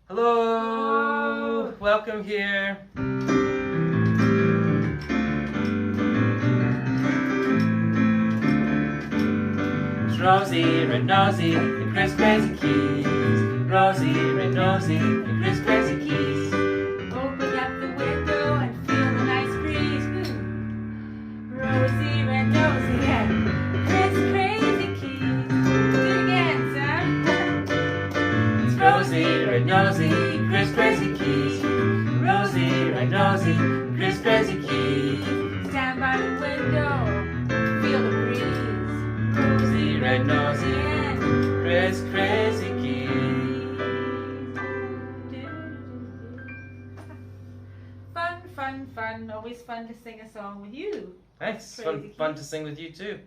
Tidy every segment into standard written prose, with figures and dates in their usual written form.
Hello! Welcome here. It's Rosy and Nosy and Chris Crazy Keys. Rosy and Nosy and Chris Crazy Keys. Open up the window and feel the nice breeze. Rosy and Nosy and Chris Crazy Keys. Do it again, Sam. It's Rosy and Nosy and Chris Crazy Keys. Rosy and Nosy and Chris Crazy Keys. Stand by the window, feel the breeze. Rosy and Nosy and Chris Crazy Keys. Fun, fun, fun. Always fun to sing a song with you. Thanks. Crazy Fun to sing with you too.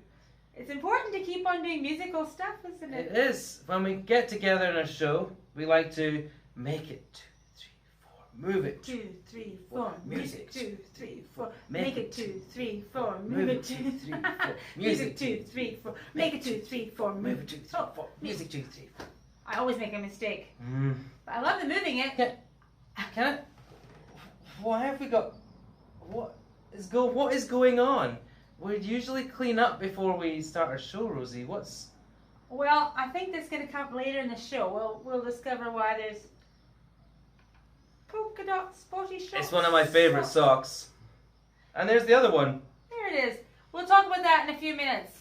It's important to keep on doing musical stuff, isn't It it? is. When we get together in a show, we like to make it 2, 3, 4. Move it. 2, 3, 4. Music. 2, 3, 4. Make Make it it 2, 3, 4. Move Move it it 2, 2, 3, 4. Music 2, 3, 4. Make it 2, 3, 4. Move Move it it 2, 2, 3, 3, 4. Music 2, 3, 4. I always make a mistake. Mm. But I love the moving it. Can I? Why have we got? What is going on? We'd usually clean up before we start our show, Rosie. What's? Well, I think that's going to come later in the show. We'll discover why there's polka dot spotty socks. It's one of my favorite socks. And there's the other one. There it is. We'll talk about that in a few minutes.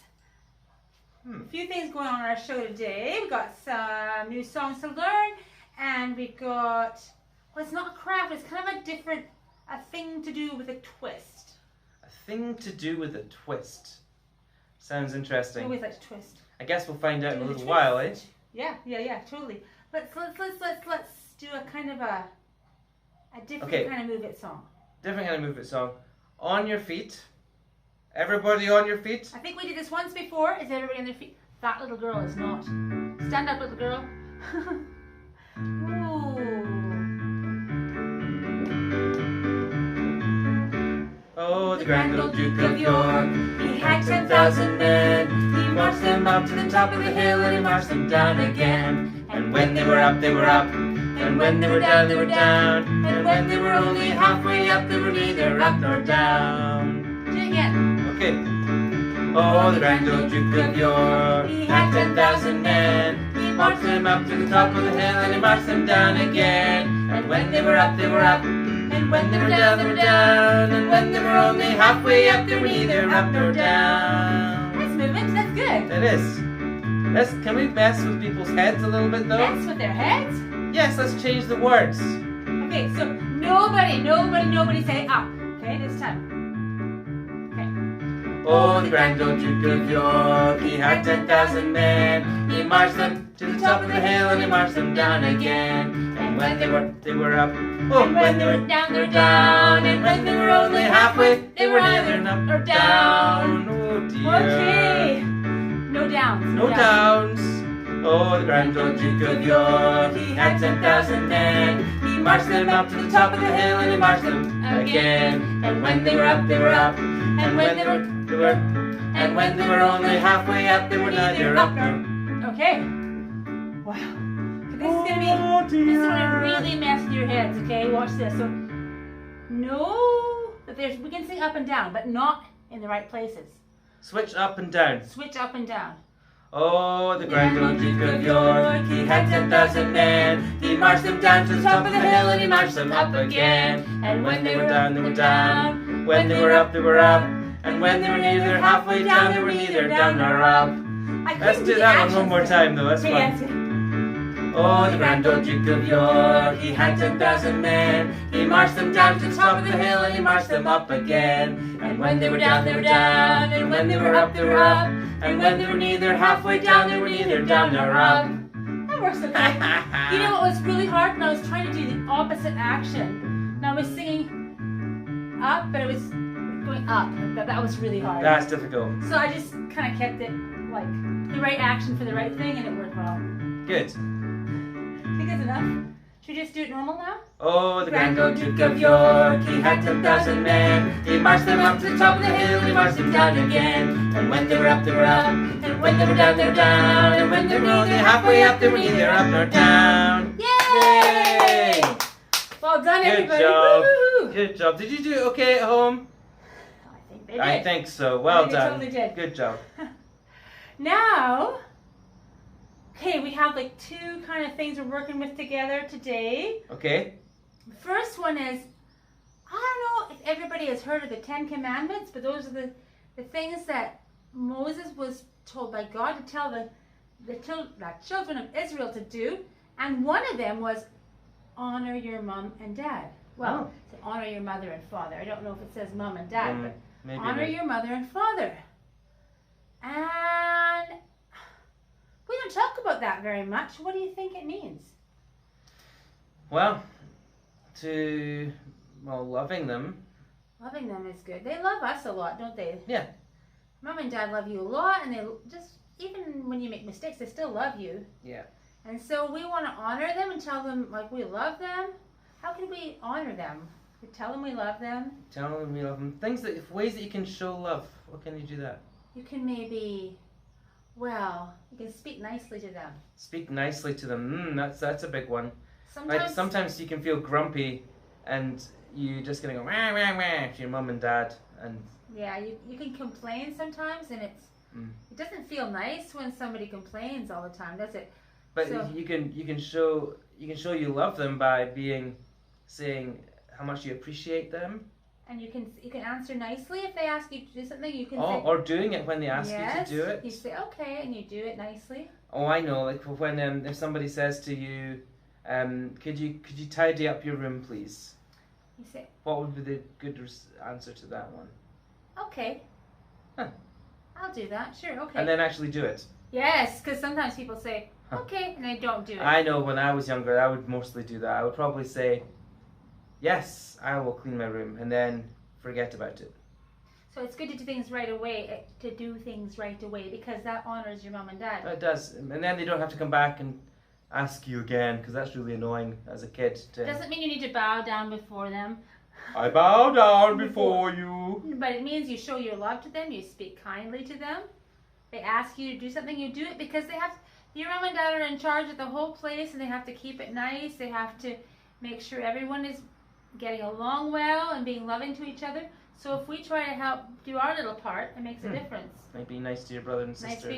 Hmm. A few things going on in our show today. We've got some new songs to learn, and we've got, well, it's not a craft, it's kind of a thing to do with a twist. A thing to do with a twist. Sounds interesting. I always like to twist. I guess we'll find out in a Do the little while, eh? twist. Yeah, totally. Let's do a kind of a different Okay. kind of move it song. Different kind of move it song. On your feet. Everybody on your feet. I think we did this once before. Is everybody on their feet? That little girl is not. Stand up, little girl. Ooh. Oh, the grand old Duke of York, he had 10,000 men. He marched them up to the top of the hill and he marched them down again. And when they were up, they were up. And when they were down, they were down. And when they were only halfway up, they were neither up nor down. Do it again. Okay. Oh, the grand old Duke of York, he had 10,000 men. He marched them up to the top of the hill and he marched them down again. And when they were up, they were up. And when they were down, they were down. And when they were only halfway up, they were neither up nor down. Nice movement. That's good. It is. Can we mess with people's heads a little bit though? Mess with their heads. Yes, let's change the words. Okay, so nobody say up. Okay, this time. Oh, the grand old Duke of York, he had 10,000 men. He marched them to the top of the hill and he marched them down again. And when they were up. Oh, And when they were down, they were down. And when they were only halfway, they were neither up nor down. Oh dear. Okay. No downs. No downs. Oh, the grand old Duke of York, he had 10,000 men. He marched them up to the top of the hill and he marched them again. And when they were up, they were up. And when they were only halfway up, they were neither up nor. Okay. Wow. This is gonna really mess with your heads. Okay, watch this. So, but we can sing up and down, but not in the right places. Switch up and down. Switch up and down. Oh, the grand old Duke of York, he had 10,000 men. He marched them down to the top of the hill and he marched them up again. And when they were down, they were down. When they were up, they were up. And when they were neither halfway down, they were neither down nor up. Let's do that one more time though, that's fun. Oh, the grand old Duke of York, he had 10,000 men. He marched them down to the top of the hill and he marched them up again. And when they were down, they were down. And when they were up, they were up. And when they were neither halfway down, they were neither down nor up. That works okay. You know what was really hard when I was trying to do the opposite action? And I was singing up, but it was going up. That was really hard. That's difficult. So I just kind of kept it like the right action for the right thing, and it worked well. Good. I think that's enough. Should we just do it normal now? Oh, the grand old Duke of York, he had 10,000 men. He marched them up to the top of the hill, he marched them down again. And when they were up, they were up. And when they were down, they were down. And when they were only halfway up, they were neither up nor down. Yay! Well done, Good everybody. job. Woo-hoo-hoo. Good job. Did you do it okay at home? I think they did. I think so. Well They done. totally did. Good job. Now, okay, we have like two kind of things we're working with together today. Okay. The first one is, I don't know if everybody has heard of the 10 Commandments, but those are the things that Moses was told by God to tell the children of Israel to do. And one of them was honor your mom and dad. Well, to honor your mother and father. I don't know if it says mom and dad, but Maybe honor your mother and father. And we don't talk about that very much. What do you think it means? Well, loving them. Loving them is good. They love us a lot, don't they? Yeah. Mom and dad love you a lot, and they just, even when you make mistakes, they still love you. Yeah. And so we want to honor them and tell them, like, we love them. How can we honor them? We tell them we love them. Tell them we love them. Ways that you can show love. How can you do that? You can maybe, you can speak nicely to them. Speak nicely to them. That's a big one. Sometimes, Sometimes you can feel grumpy, and you're just gonna go wah wah wah to your mum and dad, and yeah, you can complain sometimes, and it doesn't feel nice when somebody complains all the time, does it? but So- you can show you love them by saying how much you appreciate them. And you can answer nicely if they ask you to do something. You can Oh, say, or doing it when they ask yes. you to do it. You say okay, and you do it nicely. Oh, I know. Like when if somebody says to you, could you tidy up your room, please? You say What would be the good answer to that one? okay. Huh. I'll do that. Sure. Okay. And then actually do it. Yes, because sometimes people say okay, and they don't do it. I know. When I was younger, I would mostly do that. I would probably say, yes, I will clean my room, and then forget about it. So it's good to do things right away. Because that honors your mom and dad. It does, and then they don't have to come back and ask you again, because that's really annoying as a kid. It doesn't mean you need to bow down before them. I bow down before you. But it means you show your love to them, you speak kindly to them. They ask you to do something, you do it because your mom and dad are in charge of the whole place, and they have to keep it nice. They have to make sure everyone is getting along well and being loving to each other. So if we try to help do our little part, it makes a difference. Like being nice to your brother and sister.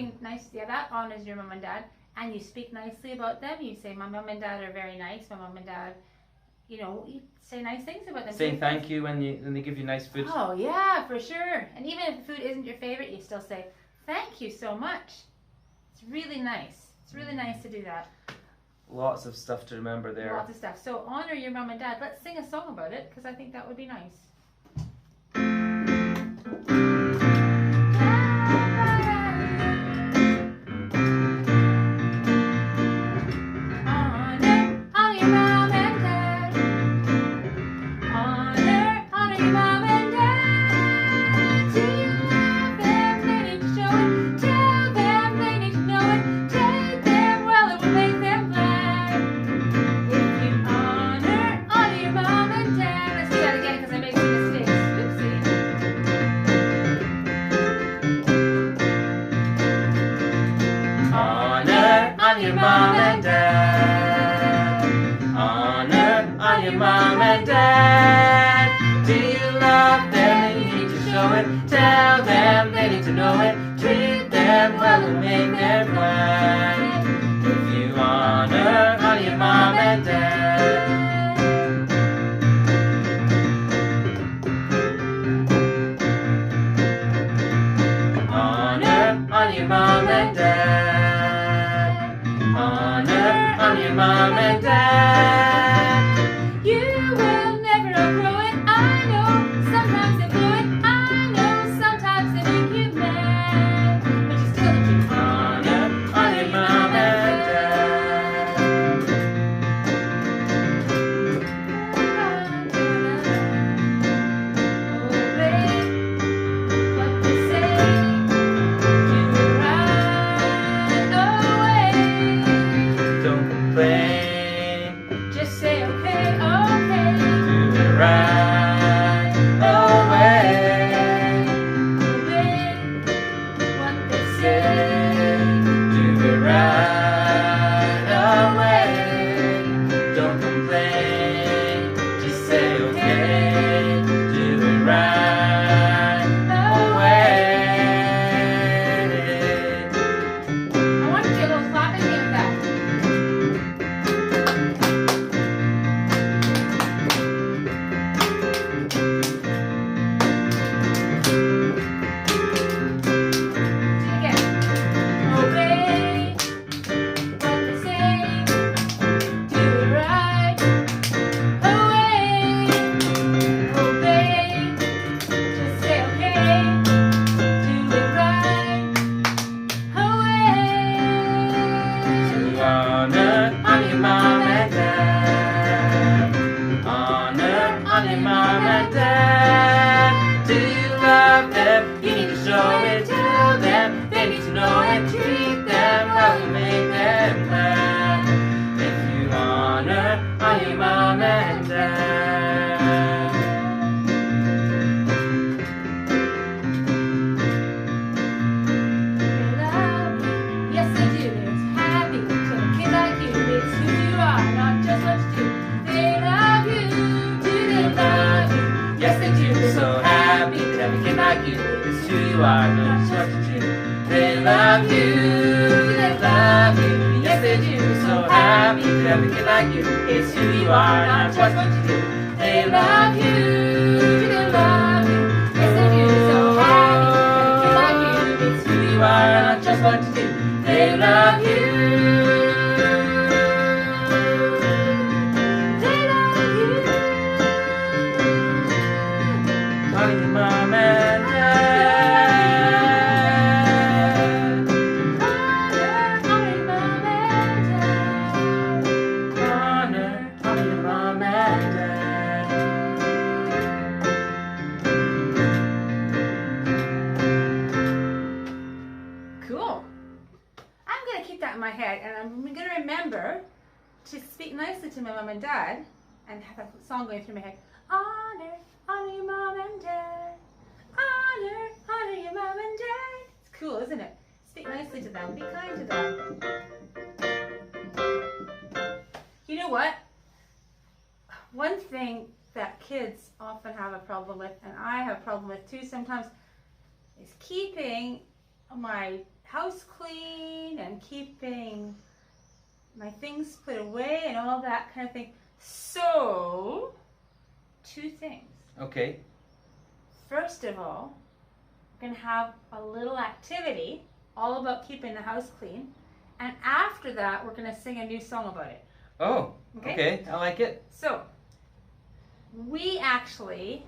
That honors your mom and dad. And you speak nicely about them. You say, my mom and dad are very nice. My mom and dad, you say nice things about them. Saying thank you when they give you nice food. Oh, yeah, for sure. And even if the food isn't your favorite, you still say, thank you so much. It's really nice. It's really nice to do that. Lots of stuff to remember there. Lots of stuff. So honor your mom and dad. Let's sing a song about it, because I think that would be nice. Your mom and dad. Honor on your mom and dad. Do you love them? You need to show it. Tell them they need to know it. Treat them well and make them glad. If you honor on your mom and dad. Honor on your mom and dad. Honor on your mom and dad. You will never outgrow it. I know sometimes they blow it. I know sometimes they make you mad. But you still need to Honor on your mom and obey what they say. Do right away. Don't complain. honor your mom and dad. They love you, yes they do. They're happy to have a kid like you. It's who you are, not just what you do. They love you, do they love you? Yes, they do. So happy to have a kid like you. It's who you are, not just what you do. They love you, they love you. Yes, they do. So happy to have a kid like you. It's who you are, not just what you do. They love you, they love you? Yes they do. So happy to have a kid like you. It's who you are, not just what you do. they love you. They love you. Honor your mom and dad. Honor your mom and dad. Honor your mom and dad. Cool. I'm going to keep that in my head, and I'm going to remember to speak nicely to my mom and dad and have that song going through my head. Honor, honor your mom and dad. Honor, honor your mom and dad. It's cool, isn't it? Speak nicely to them. Be kind to them. You know what? One thing that kids often have a problem with, and I have a problem with too sometimes, is keeping my house clean and keeping my things put away and all that kind of thing. So, two things. Okay. First of all, we're going to have a little activity all about keeping the house clean. And after that, we're going to sing a new song about it. Oh, okay. I like it. So, we actually,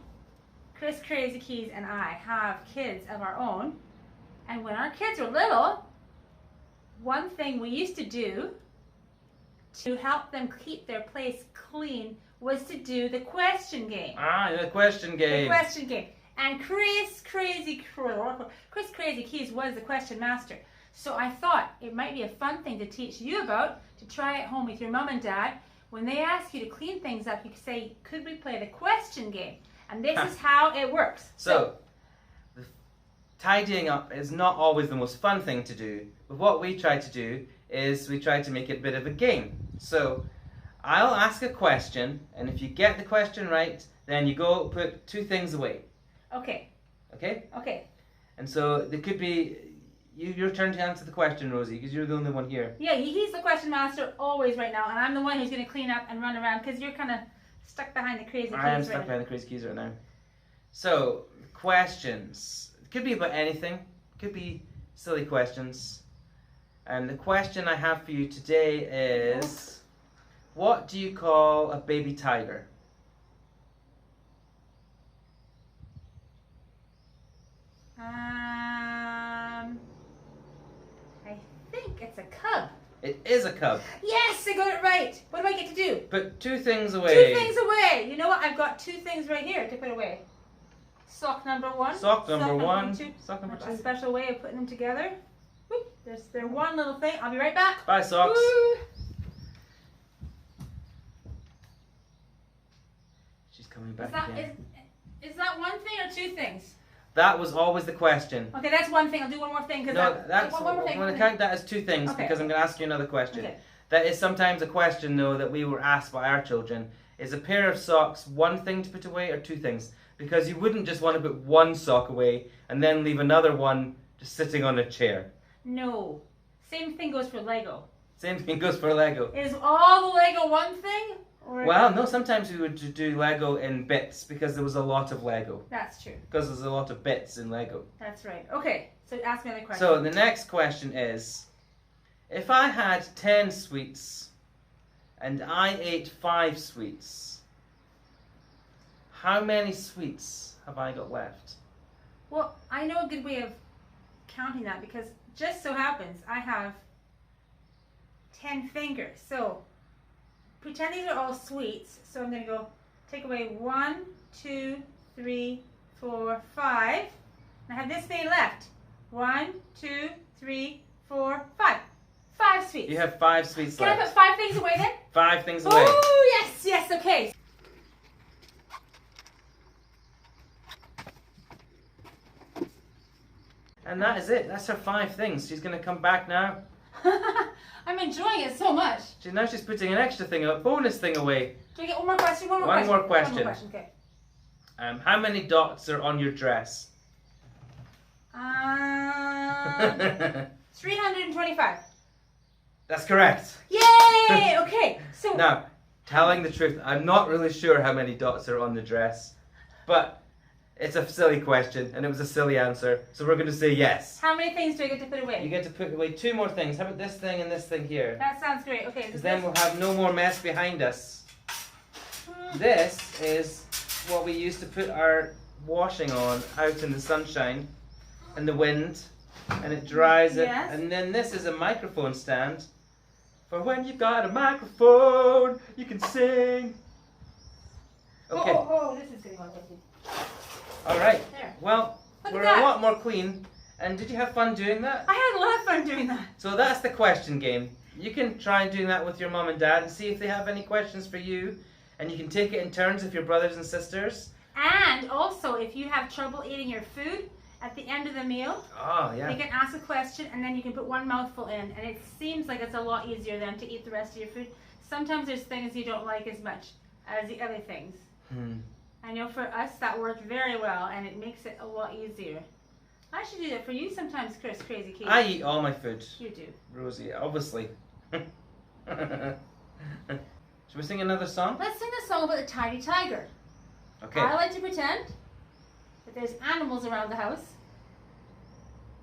Chris Crazy Keys and I, have kids of our own. And when our kids were little, one thing we used to do to help them keep their place clean was to do the question game. Ah, the question game. The question game. And Chris Crazy Keys was the question master. So I thought it might be a fun thing to teach you about, to try at home with your mom and dad. When they ask you to clean things up, you can say, could we play the question game? And this is how it works. So, tidying up is not always the most fun thing to do, but what we try to do is we try to make it a bit of a game. So, I'll ask a question, and if you get the question right, then you go put two things away. Okay. Okay? Okay. And so, there could be your turn to answer the question, Rosie, because you're the only one here. Yeah, he's the question master always right now, and I'm the one who's going to clean up and run around because you're kind of stuck behind the crazy keys. I am stuck behind the crazy keys right now. So, questions. It could be about anything. It could be silly questions. And the question I have for you today is, what do you call a baby tiger? I think it's a cub. It is a cub. Yes, I got it right. What do I get to do? Put two things away. 2 things away. You know what? I've got 2 things right here to put away. Sock number 1. Sock number one. 2. Sock number A 2. special way of putting them together. Whoop, there's their one little thing. I'll be right back. Bye, socks. Woo. She's coming back again. Is that one thing or 2 things? That was always the question. Okay, that's one thing. I'll do one more thing. No, that's one more thing. I'm going to count that as 2 things Okay. because I'm going to ask you another question. Okay. That is sometimes a question, though, that we were asked by our children. Is a pair of socks one thing to put away or 2 things? Because you wouldn't just want to put one sock away and then leave another one just sitting on a chair. No. Same thing goes for Lego. Same thing goes for Lego. Is all the Lego one thing? Or Well, no, sometimes we would do Lego in bits because there was a lot of Lego. That's true. Because there's a lot of bits in Lego. That's right. Okay, so ask me another question. So the next question is, if I had 10 sweets and I ate 5 sweets, how many sweets have I got left? Well, I know a good way of counting that because just so happens I have 10 fingers. So pretend these are all sweets. So I'm going to go take away 1, 2, 3, 4, 5. And I have this many left. 1, 2, 3, 4, 5. 5 sweets. You have 5 sweets Can left. I put 5 things away then? 5 things away. Oh, Yes, okay. And that is it. That's her 5 things. She's going to come back now. I'm enjoying it so much. Now she's putting an extra thing, a bonus thing away. Do we get one more question? One more One more question. One more question, okay. How many dots are on your dress? 325. That's correct. Yay! Okay, so... Now, telling the truth, I'm not really sure how many dots are on the dress, but it's a silly question and it was a silly answer, so we're going to say yes. How many things do I get to put away? You get to put away 2 more things. How about this thing and this thing here? That sounds great. Okay. Because then we'll have no more mess behind us. This is what we use to put our washing on out in the sunshine and the wind, and it dries it. Yes. And then this is a microphone stand for when you've got a microphone, you can sing. Okay. Oh, this is going to go with you. All right. There. Well, Look we're at a that. lot more clean. And did you have fun doing that? I had a lot of fun doing that. So that's the question game. You can try and do that with your mum and dad and see if they have any questions for you. And you can take it in turns with your brothers and sisters. And also, if you have trouble eating your food at the end of the meal, Oh, yeah. you can ask a question and then you can put one mouthful in. And it seems like it's a lot easier then to eat the rest of your food. Sometimes there's things you don't like as much as the other things. I know for us that worked very well and it makes it a lot easier. I should do that for you sometimes, Chris, Crazy Kid. I eat all my food. You do. Rosie, obviously. Should we sing another song? Let's sing a song about the tidy tiger. Okay. I like to pretend that there's animals around the house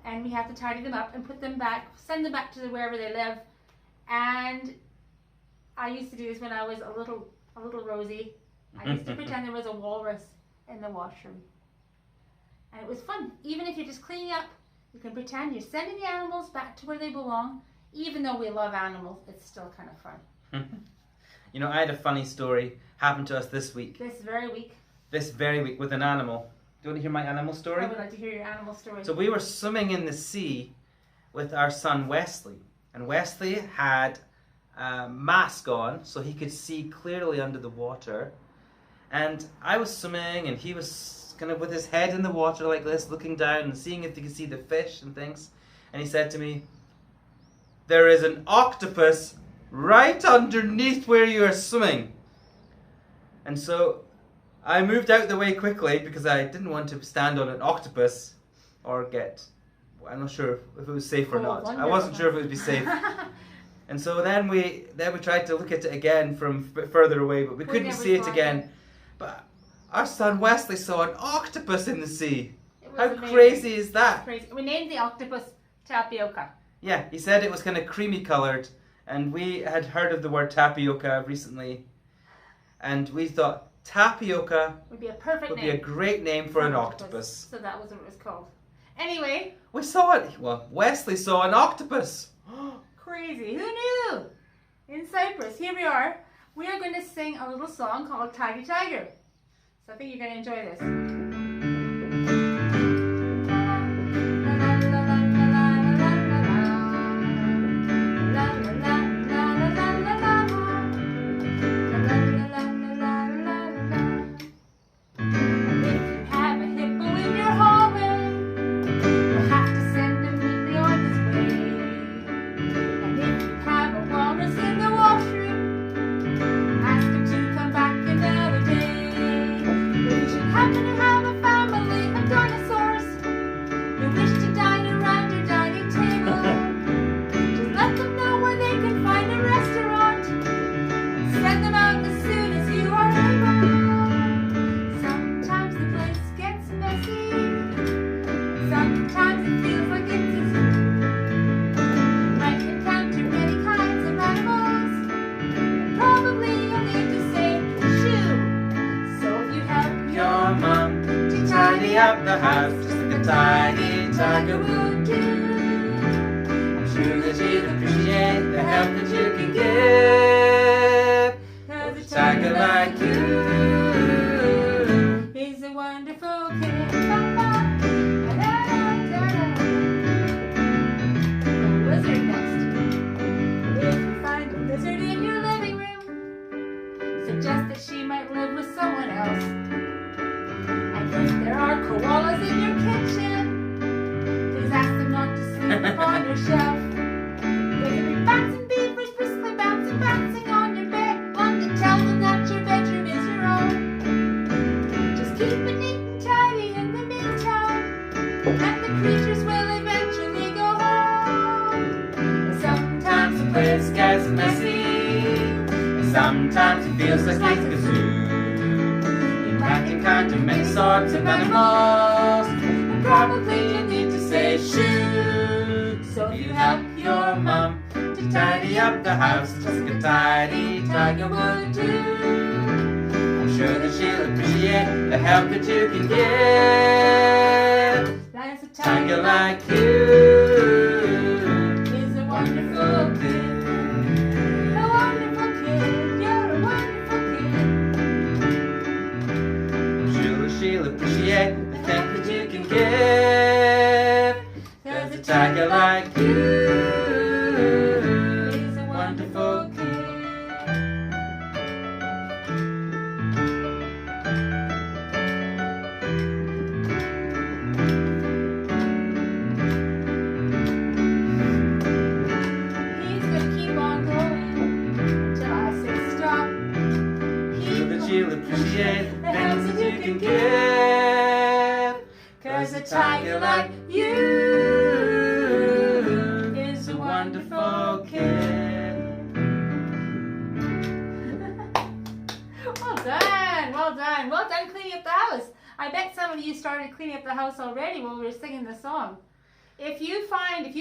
and we have to tidy them up and put them back, send them back to wherever they live. And I used to do this when I was a little Rosy. I used to pretend there was a walrus in the washroom. And it was fun. Even if you're just cleaning up, you can pretend you're sending the animals back to where they belong. Even though we love animals, it's still kind of fun. You know, I had a funny story happen to us this week. This very week. This very week with an animal. Do you want to hear my animal story? I would like to hear your animal story. So we were swimming in the sea with our son Wesley. And Wesley had a mask on so he could see clearly under the water. And I was swimming and he was kind of with his head in the water like this, looking down and seeing if he could see the fish and things. And he said to me, "There is an octopus right underneath where you are swimming." And so I moved out the way quickly because I didn't want to stand on an octopus or get, I'm not sure if it was safe or not. I wasn't sure if it would be safe. And so then we tried to look at it again from a bit further away, but we couldn't see it again. But our son Wesley saw an octopus in the sea. How amazing. crazy is that? Crazy. We named the octopus Tapioca. Yeah, he said it was kind of creamy coloured, and we had heard of the word tapioca recently, and we thought tapioca Would be a perfect would name. be a great name for an octopus. So that was what it was called. Anyway. We saw it. Well, Wesley saw an octopus. Crazy. Who knew? In Cyprus. Here we are. We are going to sing a little song called Tidy Tiger. So I think you're going to enjoy this. Up the house, just like a tiny tiger would do. I'm sure that you'd appreciate the help that you can give. 'Cause a tiger like you is a wonderful kid. Lizard next. If you find a lizard in your living room, suggest that she might live with someone else. And if there are koalas in your kitchen, please ask them not to sleep upon your shelf. There can be bats and beavers briskly bouncing on your bed. Want to tell them that your bedroom is your own. Just keep it neat and tidy in the meantime, and the creatures will eventually go home. And sometimes the place gets messy, and sometimes it feels like a zoo. You might encounter many sorts of animals, and probably you need to say shoo. So if you help your mom to tidy up the house, just like a tidy tiger would do, I'm sure that she'll appreciate the help that you can give. That's a tiger like you is a wonderful kid. A wonderful kid, you're a wonderful kid. I'm sure she'll appreciate the help that you can give. There's a tiger like you is a wonderful kid. He's gonna keep on going until I say stop. You'll appreciate the help that you can give. 'Cause a tiger like you is a wonderful kid. Well done, well done, well done cleaning up the house. I bet some of you started cleaning up the house already while we were singing the song. If you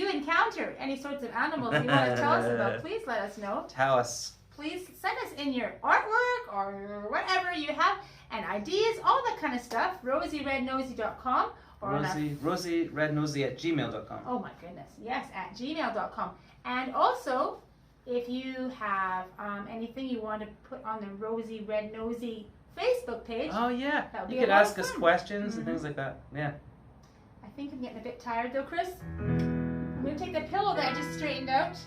encounter any sorts of animals you want to tell us about, please let us know. Tell us. Please send us in your artwork or whatever you have, and ideas, all that kind of stuff. RosyRedNosy.com or RosyRedNosy@gmail.com. oh my goodness, yes, at gmail.com. And also, if you have anything you want to put on the Rosy Red Nosy Facebook page. Oh yeah, that would you be could a lot ask of us fun. questions and things like that. Yeah. I think I'm getting a bit tired though, Chris. I'm going to take the pillow that I just straightened out.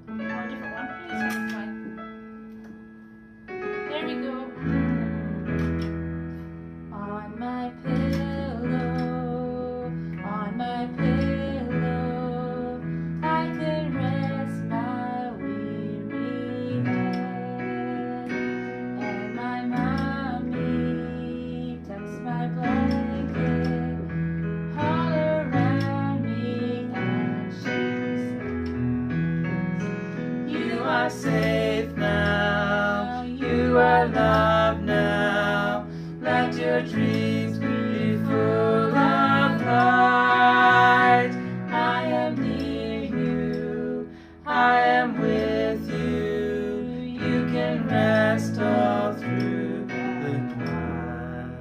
Or a different one. Use this one. There we go. On my pillow, I can rest my weary head, and my mommy tucks my blanket all around me, and she says, "You are safe now, you are loved now, let your dreams be full of light. I am near you, I am with you, you can rest all through the night."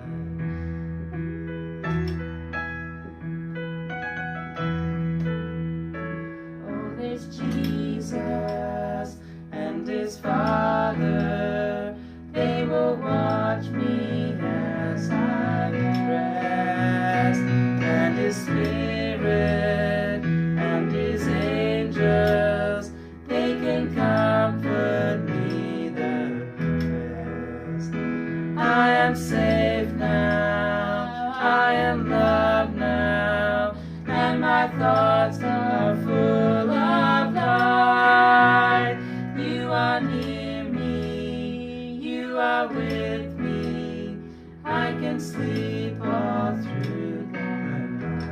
Oh, there's Jesus and his Father, they will watch me as I rest, and his Spirit and his angels, they can comfort me the best. I am safe now, I am loved now, and my thoughts are full of light. You are near me, you are with me, I can sleep all through the night.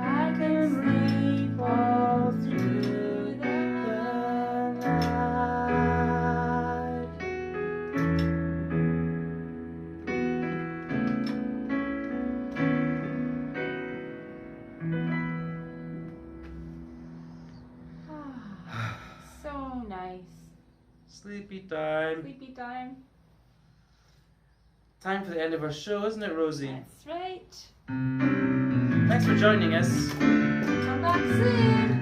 I can sleep all through the night. So nice. Sleepy time. Sleepy time. Time for the end of our show, isn't it, Rosie? That's right. Thanks for joining us. Come back soon.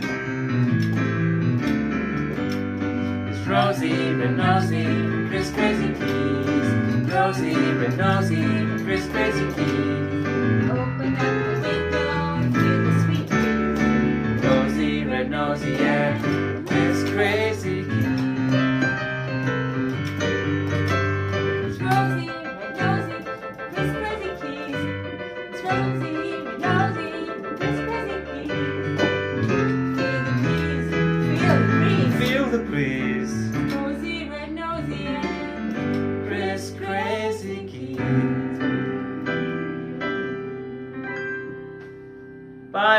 It's Rosy, Red Nosy, and Chris Crazy Keys. Rosy, Red Nosy, and Chris Crazy Keys. Open up the window.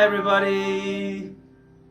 Bye, everybody.